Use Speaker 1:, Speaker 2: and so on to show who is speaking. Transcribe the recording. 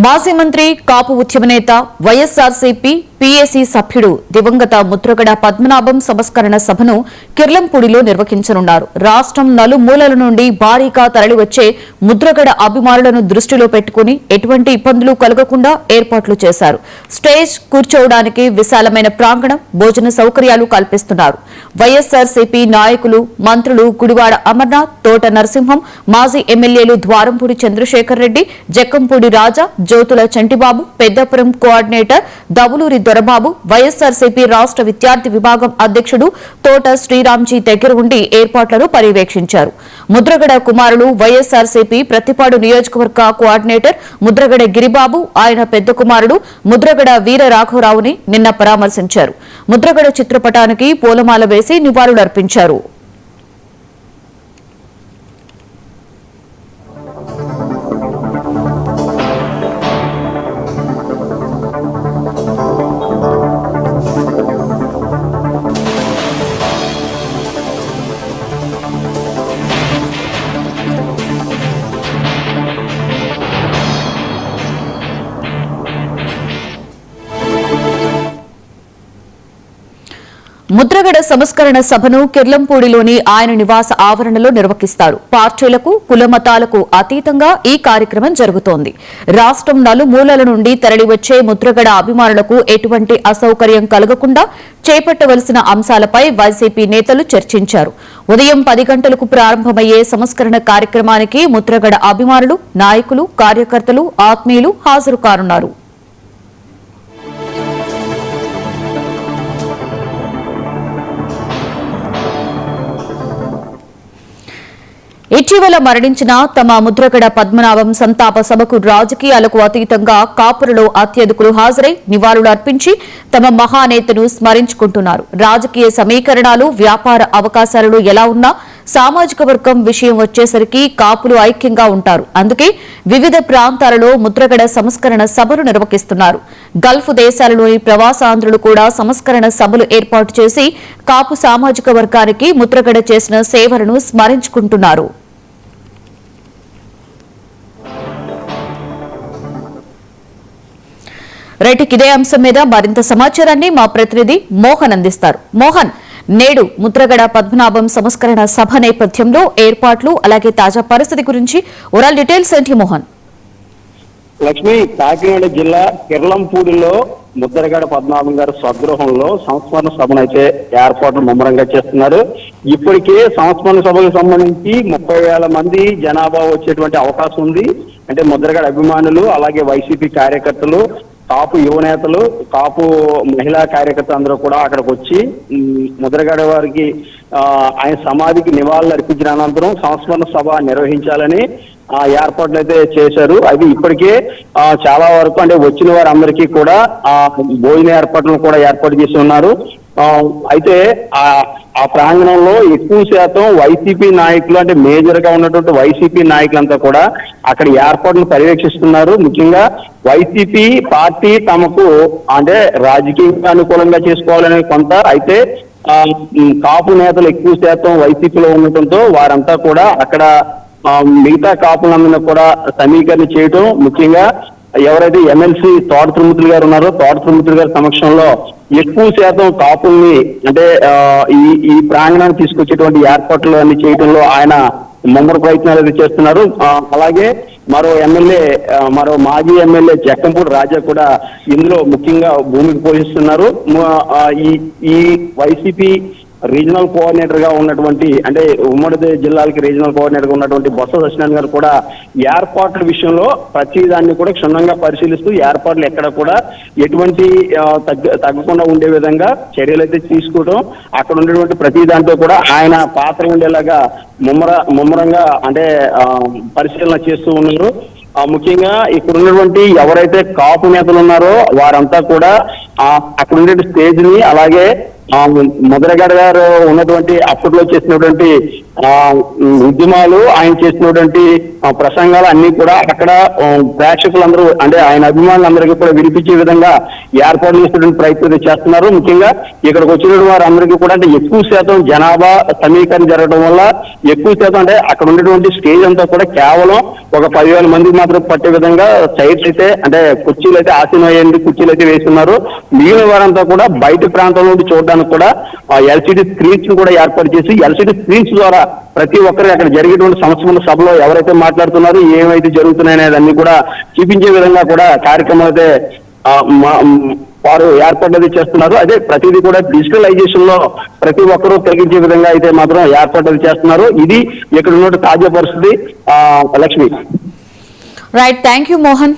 Speaker 1: మాజీ మంత్రి కాపు ఉద్యమ నేత వైఎస్ఆర్సీపీ పీఏసీ సభ్యుడు దివంగత ముద్రగడ పద్మనాభం సంస్కరణ సభను కిర్లంపూడిలో నిర్వహించనున్నారు. రాష్ట్రం నలుమూలల నుండి భారీగా తరలివచ్చే ముద్రగడ అభిమానులను దృష్టిలో పెట్టుకుని ఎటువంటి ఇబ్బందులు కలగకుండా ఏర్పాట్లు చేశారు. స్టేజ్ కూర్చోవడానికి విశాలమైన ప్రాంగణం, భోజన సౌకర్యాలు కల్పిస్తున్నారు. వైఎస్ఆర్సీపీ నాయకులు, మంత్రులు గుడివాడ అమర్నాథ్, తోట నరసింహం, మాజీ ఎమ్మెల్యేలు ద్వారంపూడి చంద్రశేఖర్ రెడ్డి, జక్కంపూడి రాజా, జ్యోతుల చంటిబాబు, పెద్దపురం కోఆర్డినేటర్ దవులూరి దొరబాబు, వైఎస్ఆర్సీపీ రాష్ట్ర విద్యార్థి విభాగం అధ్యక్షుడు తోట శ్రీరామ్జీ దగ్గర ఉండి ఏర్పాట్లను పర్యవేక్షించారు. ముద్రగడ కుమారులు వైఎస్ఆర్సీపీ ప్రతిపాడు నియోజకవర్గ కోఆర్డినేటర్ ముద్రగడ గిరిబాబు, ఆయన పెద్ద కుమారుడు ముద్రగడ వీర రాఘవరావుని నిన్న పరామర్శించారు. ముద్రగడ చిత్రపటానికి పూలమాల వేసి నివాళులర్పించారు. ముద్రగడ సంస్కరణ సభను కిర్లంపూడిలోని ఆయన నివాస ఆవరణలో నిర్వహిస్తారు. పార్టీలకు, కులమతాలకు అతీతంగా ఈ కార్యక్రమం జరుగుతోంది. రాష్ట్రం నలుమూలల నుండి తరలివచ్చే ముద్రగడ అభిమానులకు ఎటువంటి అసౌకర్యం కలగకుండా చేపట్టవలసిన అంశాలపై వైసీపీ నేతలు చర్చించారు. ఉదయం 10 గంటలకు ప్రారంభమయ్యే సంస్కరణ కార్యక్రమానికి ముద్రగడ అభిమానులు, నాయకులు, కార్యకర్తలు, ఆత్మీయులు హాజరు కానున్నారు. ఇటీవల మరణించిన తమ ముద్రగడ పద్మనాభం సంతాప సభకు రాజకీయాలకు అతీతంగా కాపురులో అత్యధికులు హాజరై నివాళులు అర్పించి తమ మహానేతను స్మరించుకుంటున్నారు. రాజకీయ సమీకరణాలు, వ్యాపార అవకాశాలు ఎలా ఉన్నా సామాజిక వర్గం విషయం వచ్చేసరికి కాపులు ఐక్యంగా ఉంటారు. అందుకే వివిధ ప్రాంతాలలో ముద్రగడ సంస్కరణ సభలు నిర్వహిస్తున్నారు. గల్ఫ్ దేశాలలోని ప్రవాసాంధ్రులు కూడా సంస్కరణ సభలు ఏర్పాటు చేసి కాపు సామాజిక వర్గానికి ముద్రగడ చేసిన సేవలను స్మరించుకుంటున్నారు. రైట్, ఇదే అంశం మీద మరింత సమాచారాన్ని మా ప్రతినిధి మోహన్ అందిస్తారు. మోహన్, నేడు ముద్రగడ పద్మనాభం సంస్కరణ సభ నేపథ్యంలో ఏర్పాట్లు, అలాగే తాజా పరిస్థితి గురించి ఓవరాల్ డీటెయిల్స్ ఏంటి మోహన్?
Speaker 2: లక్ష్మి, కాకినాడ జిల్లా కిర్లంపూడిలో ముద్రగడ పద్మనాభం గారి స్వగృహంలో సంస్మరణ సభను అయితే ఏర్పాట్లు ముమ్మరంగా చేస్తున్నారు. ఇప్పటికే సంస్మరణ సభకు సంబంధించి 30,000 మంది జనాభా వచ్చేటువంటి అవకాశం ఉంది. అంటే ముద్రగడ అభిమానులు, అలాగే వైసీపీ కార్యకర్తలు, కాపు యువనేతలు, కాపు మహిళా కార్యకర్తలు అందరూ కూడా అక్కడికి వచ్చి ముద్రగడ వారికి ఆయన సమాధికి నివాళులు అర్పించిన అనంతరం సంస్మరణ సభ నిర్వహించాలని ఏర్పాట్లు అయితే చేశారు. అయితే ఇప్పటికే చాలా వరకు అంటే వచ్చిన వారందరికీ కూడా భోజన ఏర్పాట్లను కూడా ఏర్పాటు చేసి ఉన్నారు. అయితే ఆ ప్రాంగణంలో ఎక్కువ శాతం వైసీపీ నాయకులు, అంటే మేజర్ గా ఉన్నటువంటి వైసీపీ నాయకులంతా కూడా అక్కడ ఏర్పాట్లను పర్యవేక్షిస్తున్నారు. ముఖ్యంగా వైసీపీ పార్టీ తమకు అంటే రాజకీయంగా అనుకూలంగా చేసుకోవాలని కొంత, అయితే కాపు నేతలు ఎక్కువ శాతం వైసీపీలో ఉండటంతో వారంతా కూడా అక్కడ మిగతా కాపులందరినీ కూడా సమీకరణ చేయటం, ముఖ్యంగా ఎవరైతే ఎమ్మెల్సీ తోట తిరుమతులు గారు ఉన్నారో తోట తిరుమతులు గారి సమక్షంలో ఎక్కువ శాతం కాపుల్ని అంటే ఈ ప్రాంగణాన్ని తీసుకొచ్చేటువంటి ఏర్పాట్లు అన్ని చేయడంలో ఆయన ముమ్మర ప్రయత్నాలు అయితే చేస్తున్నారు. అలాగే మరో మాజీ ఎమ్మెల్యే జక్కంపూడి రాజా కూడా ఇందులో ముఖ్యంగా భూమికి పోషిస్తున్నారు. ఈ వైసీపీ రీజనల్ కోఆర్డినేటర్ గా ఉన్నటువంటి, అంటే ఉమ్మడి జిల్లాలకి రీజనల్ కోఆర్డినేటర్ గా ఉన్నటువంటి బొత్స సత్యనారాయణ గారు కూడా ఏర్పాట్ల విషయంలో ప్రతి దాన్ని కూడా క్షుణ్ణంగా పరిశీలిస్తూ ఏర్పాట్లు ఎక్కడ కూడా ఎటువంటి తగ్గకుండా ఉండే విధంగా చర్యలు అయితే తీసుకోవడం, అక్కడ ఉండేటువంటి ప్రతి దాంట్లో కూడా ఆయన పాత్ర ఉండేలాగా ముమ్మరంగా అంటే పరిశీలన చేస్తూ ఉన్నారు. ముఖ్యంగా ఇక్కడ ఉన్నటువంటి ఎవరైతే కాపు నేతలు ఉన్నారో వారంతా కూడా అక్కడ ఉండే స్టేజ్ ని, అలాగే ముద్రగడ గారు ఉన్నటువంటి అప్పట్లో చేసినటువంటి ఉద్యమాలు, ఆయన చేసినటువంటి ప్రసంగాలు అన్ని కూడా అక్కడ ప్రేక్షకులందరూ అంటే ఆయన అభిమానులందరికీ కూడా వినిపించే విధంగా ఏర్పాటు చేసినటువంటి ప్రయత్నం చేస్తున్నారు. ముఖ్యంగా ఇక్కడికి వచ్చిన వారందరికీ కూడా అంటే ఎక్కువ శాతం జనాభా సమీకరణ జరగడం వల్ల ఎక్కువ శాతం అంటే అక్కడ ఉన్నటువంటి స్టేజ్ అంతా కూడా కేవలం ఒక 10,000 మందికి మాత్రం పట్టే విధంగా సైట్స్ అయితే అంటే కుర్చీలు అయితే ఆసీనయ్యేందుకు కుర్చీలు అయితే వేస్తున్నారు. మిగిలిన వారంతా కూడా బయట ప్రాంతం నుండి చూడడానికి కూడా ఎల్సిడి స్క్రీన్స్ కూడా ఏర్పాటు చేసి ఎల్సిడి స్క్రీన్స్ ద్వారా ప్రతి ఒక్కరు అక్కడ జరిగేటువంటి సంవత్సరం సభలో ఎవరైతే మాట్లాడుతున్నారో ఏమైతే జరుగుతున్నాయి అనేది అన్ని కూడా చూపించే విధంగా కూడా కార్యక్రమాలు అయితే వారు ఏర్పాటు చేస్తున్నారు. అదే ప్రతిదీ కూడా డిజిటలైజేషన్ లో ప్రతి ఒక్కరూ తొలగించే విధంగా అయితే మాత్రం ఏర్పాటు చేస్తున్నారు. ఇది ఇక్కడ ఉన్న తాజా పరిస్థితి. Lakshmi.
Speaker 1: Right, thank you Mohan.